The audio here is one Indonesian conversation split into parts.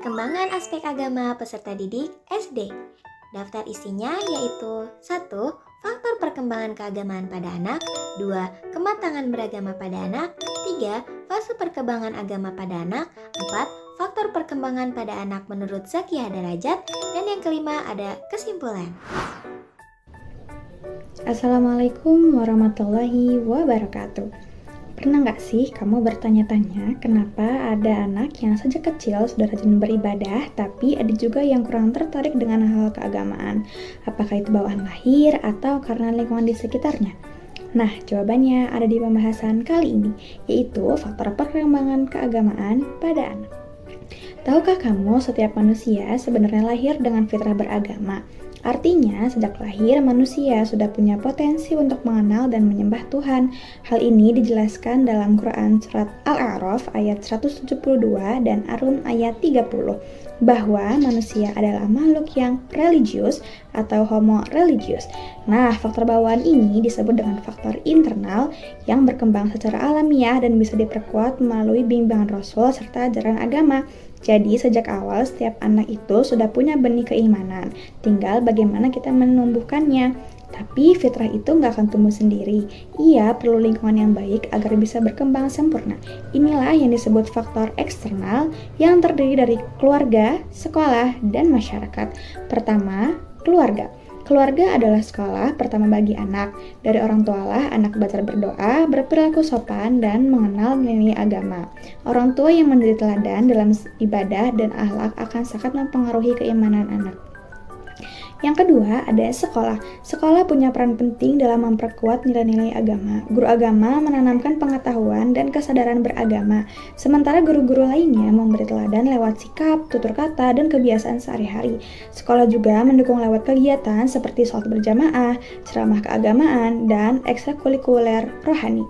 Perkembangan aspek agama peserta didik SD. Daftar isinya yaitu 1. Faktor perkembangan keagamaan pada anak. 2. Kematangan beragama pada anak. 3. Fase perkembangan agama pada anak. 4. Faktor perkembangan pada anak menurut Zakiyah Darajat. Dan yang kelima ada kesimpulan. Assalamualaikum warahmatullahi wabarakatuh. Pernah nggak sih kamu bertanya-tanya kenapa ada anak yang sejak kecil sudah rajin beribadah, tapi ada juga yang kurang tertarik dengan hal keagamaan? Apakah itu bawaan lahir atau karena lingkungan di sekitarnya? Nah, jawabannya ada di pembahasan kali ini, yaitu faktor perkembangan keagamaan pada anak. Tahukah kamu setiap manusia sebenarnya lahir dengan fitrah beragama? Artinya, sejak lahir manusia sudah punya potensi untuk mengenal dan menyembah Tuhan. Hal ini dijelaskan dalam Quran Surat Al-A'raf ayat 172 dan Ar-Rum ayat 30, bahwa manusia adalah makhluk yang religius atau homo religius. Nah, faktor bawaan ini disebut dengan faktor internal yang berkembang secara alamiah dan bisa diperkuat melalui bimbingan Rasul serta ajaran agama. Jadi sejak awal setiap anak itu sudah punya benih keimanan, tinggal bagaimana kita menumbuhkannya. Tapi fitrah itu nggak akan tumbuh sendiri. Ia perlu lingkungan yang baik agar bisa berkembang sempurna. Inilah yang disebut faktor eksternal yang terdiri dari keluarga, sekolah, dan masyarakat. Pertama, keluarga. Keluarga adalah sekolah pertama bagi anak. Dari orang tualah anak belajar berdoa, berperilaku sopan, dan mengenal nilai agama. Orang tua yang menjadi teladan dalam ibadah dan akhlak akan sangat mempengaruhi keimanan anak. Yang kedua, ada sekolah. Sekolah punya peran penting dalam memperkuat nilai-nilai agama. Guru agama menanamkan pengetahuan dan kesadaran beragama, sementara guru-guru lainnya memberi teladan lewat sikap, tutur kata, dan kebiasaan sehari-hari. Sekolah juga mendukung lewat kegiatan seperti sholat berjamaah, ceramah keagamaan, dan ekstrakurikuler rohani.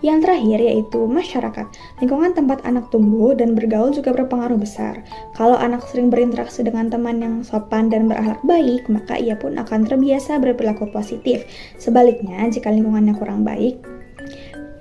Yang terakhir yaitu masyarakat. Lingkungan tempat anak tumbuh dan bergaul juga berpengaruh besar. Kalau anak sering berinteraksi dengan teman yang sopan dan berakhlak baik, maka ia pun akan terbiasa berperilaku positif. Sebaliknya, jika lingkungannya kurang baik,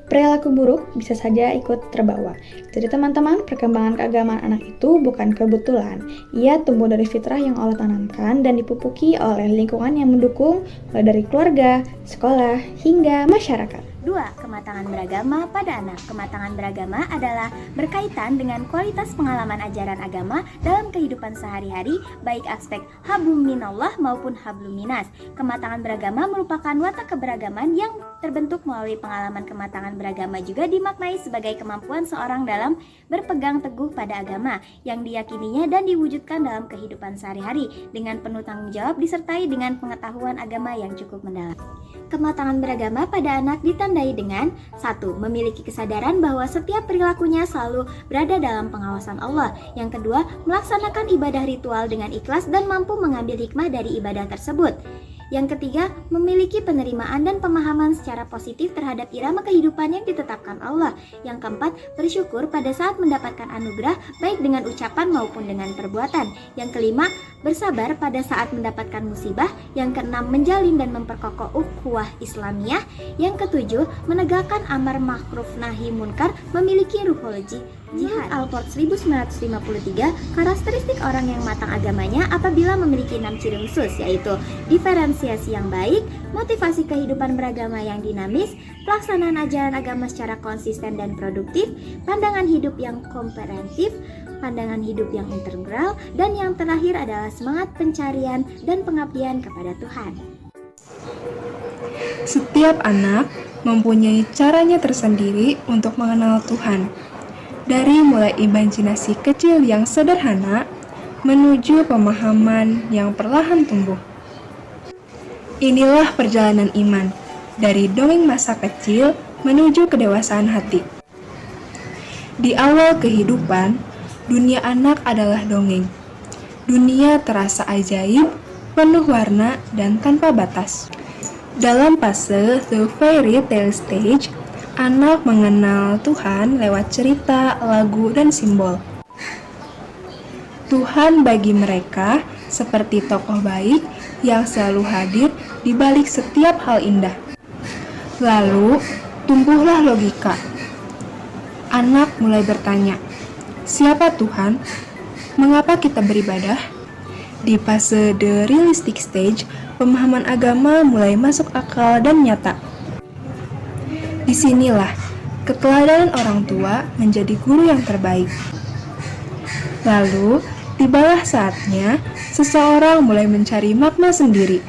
perilaku buruk bisa saja ikut terbawa. Jadi teman-teman, perkembangan keagamaan anak itu bukan kebetulan. Ia tumbuh dari fitrah yang Allah tanamkan dan dipupuki oleh lingkungan yang mendukung, mulai dari keluarga, sekolah, hingga masyarakat. 2. Kematangan beragama pada anak. Kematangan beragama adalah berkaitan dengan kualitas pengalaman ajaran agama dalam kehidupan sehari-hari, baik aspek hablum minallah maupun hablum minas. Kematangan beragama merupakan watak keberagaman yang terbentuk melalui pengalaman. Kematangan beragama juga dimaknai sebagai kemampuan seorang dalam berpegang teguh pada agama yang diyakininya dan diwujudkan dalam kehidupan sehari-hari dengan penuh tanggung jawab disertai dengan pengetahuan agama yang cukup mendalam. Kematangan beragama pada anak ditandai dengan 1. Memiliki kesadaran bahwa setiap perilakunya selalu berada dalam pengawasan Allah. Yang kedua, melaksanakan ibadah ritual dengan ikhlas dan mampu mengambil hikmah dari ibadah tersebut. Yang ketiga, memiliki penerimaan dan pemahaman secara positif terhadap irama kehidupan yang ditetapkan Allah. Yang keempat, bersyukur pada saat mendapatkan anugerah baik dengan ucapan maupun dengan perbuatan. Yang kelima, bersabar pada saat mendapatkan musibah. Yang keenam, menjalin dan memperkokoh ukhuwah Islamiyah. Yang ketujuh, menegakkan amar ma'ruf nahi munkar, memiliki ruhul jihad. Alport 1953, karakteristik orang yang matang agamanya apabila memiliki 6 ciri khusus, yaitu diferensiasi yang baik, motivasi kehidupan beragama yang dinamis, pelaksanaan ajaran agama secara konsisten dan produktif, pandangan hidup yang komprehensif, pandangan hidup yang integral, dan yang terakhir adalah semangat pencarian dan pengabdian kepada Tuhan. Setiap anak mempunyai caranya tersendiri untuk mengenal Tuhan. Dari mulai imajinasi kecil yang sederhana menuju pemahaman yang perlahan tumbuh. Inilah perjalanan iman dari dongeng masa kecil menuju kedewasaan hati. Di awal kehidupan, dunia anak adalah dongeng. Dunia terasa ajaib, penuh warna dan tanpa batas. Dalam fase The Fairy Tale Stage, anak mengenal Tuhan lewat cerita, lagu, dan simbol. Tuhan bagi mereka seperti tokoh baik yang selalu hadir di balik setiap hal indah. Lalu, tumbuhlah logika. Anak mulai bertanya, siapa Tuhan? Mengapa kita beribadah? Di fase the realistic stage, pemahaman agama mulai masuk akal dan nyata. Disinilah keteladanan orang tua menjadi guru yang terbaik. Lalu, tibalah saatnya seseorang mulai mencari makna sendiri.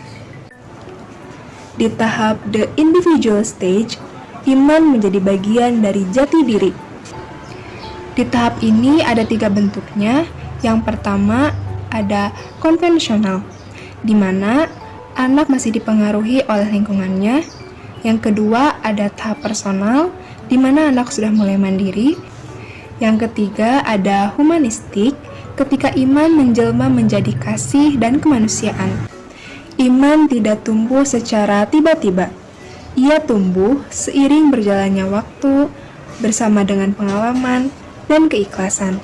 Di tahap the individual stage, iman menjadi bagian dari jati diri. Di tahap ini ada 3 bentuknya. Yang pertama ada konvensional, di mana anak masih dipengaruhi oleh lingkungannya. Yang kedua ada tahap personal, di mana anak sudah mulai mandiri. Yang ketiga ada humanistik, ketika iman menjelma menjadi kasih dan kemanusiaan. Iman tidak tumbuh secara tiba-tiba. Ia tumbuh seiring berjalannya waktu, bersama dengan pengalaman dan keikhlasan.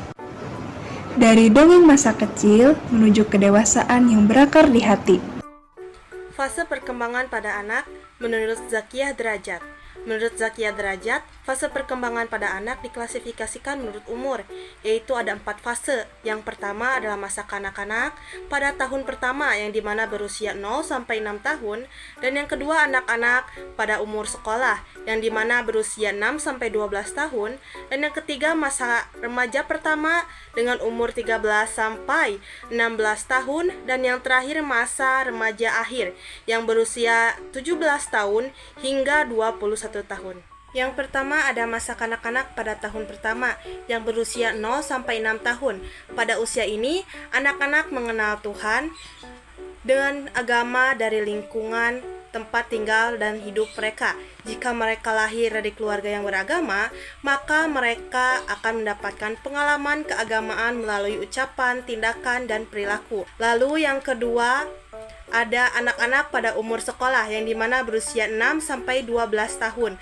Dari dongeng masa kecil menuju kedewasaan yang berakar di hati. Fase perkembangan pada anak menurut Zakiyah Derajat. Menurut Zakiyah Derajat, fase perkembangan pada anak diklasifikasikan menurut umur, yaitu ada 4 fase. Yang pertama adalah masa kanak-kanak pada tahun pertama yang dimana berusia 0 sampai 6 tahun, dan yang kedua anak-anak pada umur sekolah yang dimana berusia 6 sampai 12 tahun, dan yang ketiga masa remaja pertama dengan umur 13 sampai 16 tahun, dan yang terakhir masa remaja akhir yang berusia 17 tahun hingga 21 tahun. Yang pertama ada masa kanak-kanak pada tahun pertama yang berusia 0 sampai 6 tahun. Pada usia ini, anak-anak mengenal Tuhan dengan agama dari lingkungan tempat tinggal dan hidup mereka. Jika mereka lahir dari keluarga yang beragama, maka mereka akan mendapatkan pengalaman keagamaan melalui ucapan, tindakan, dan perilaku. Lalu yang kedua, ada anak-anak pada umur sekolah yang dimana berusia 6 sampai 12 tahun.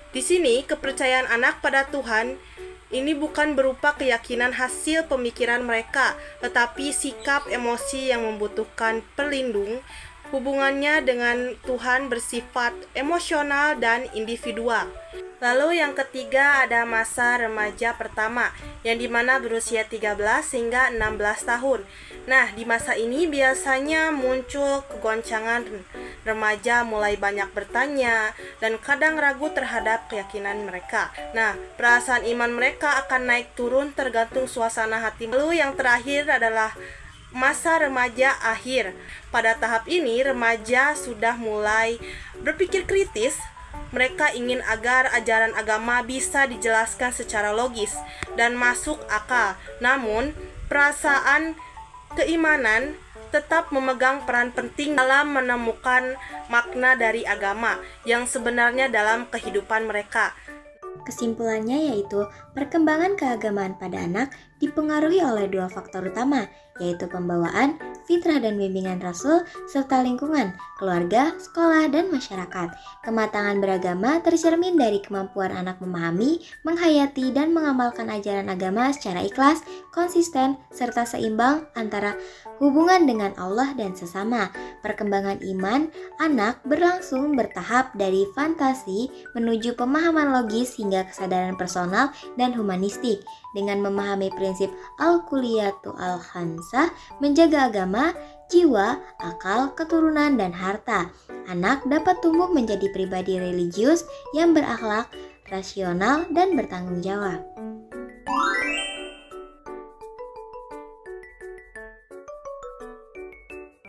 Di sini, kepercayaan anak pada Tuhan ini bukan berupa keyakinan hasil pemikiran mereka, tetapi sikap emosi yang membutuhkan pelindung. Hubungannya dengan Tuhan bersifat emosional dan individual. Lalu yang ketiga ada masa remaja pertama, yang dimana berusia 13 hingga 16 tahun. Nah, di masa ini biasanya muncul kegoncangan remaja mulai banyak bertanya dan kadang ragu terhadap keyakinan mereka. Nah, perasaan iman mereka akan naik turun tergantung suasana hati. Lalu yang terakhir adalah masa remaja akhir. Pada tahap ini, remaja sudah mulai berpikir kritis. Mereka ingin agar ajaran agama bisa dijelaskan secara logis dan masuk akal. Namun, perasaan keimanan tetap memegang peran penting dalam menemukan makna dari agama yang sebenarnya dalam kehidupan mereka. Kesimpulannya yaitu perkembangan keagamaan pada anak dipengaruhi oleh 2 faktor utama, yaitu pembawaan, fitrah dan bimbingan Rasul, serta lingkungan, keluarga, sekolah, dan masyarakat. Kematangan beragama tercermin dari kemampuan anak memahami, menghayati, dan mengamalkan ajaran agama secara ikhlas, konsisten, serta seimbang antara hubungan dengan Allah dan sesama. Perkembangan iman anak berlangsung bertahap dari fantasi menuju pemahaman logis hingga kesadaran personal dan humanistik. Dengan memahami prinsip al-kulliyatu al-khamsah, menjaga agama, jiwa, akal, keturunan, dan harta, anak dapat tumbuh menjadi pribadi religius yang berakhlak, rasional, dan bertanggung jawab.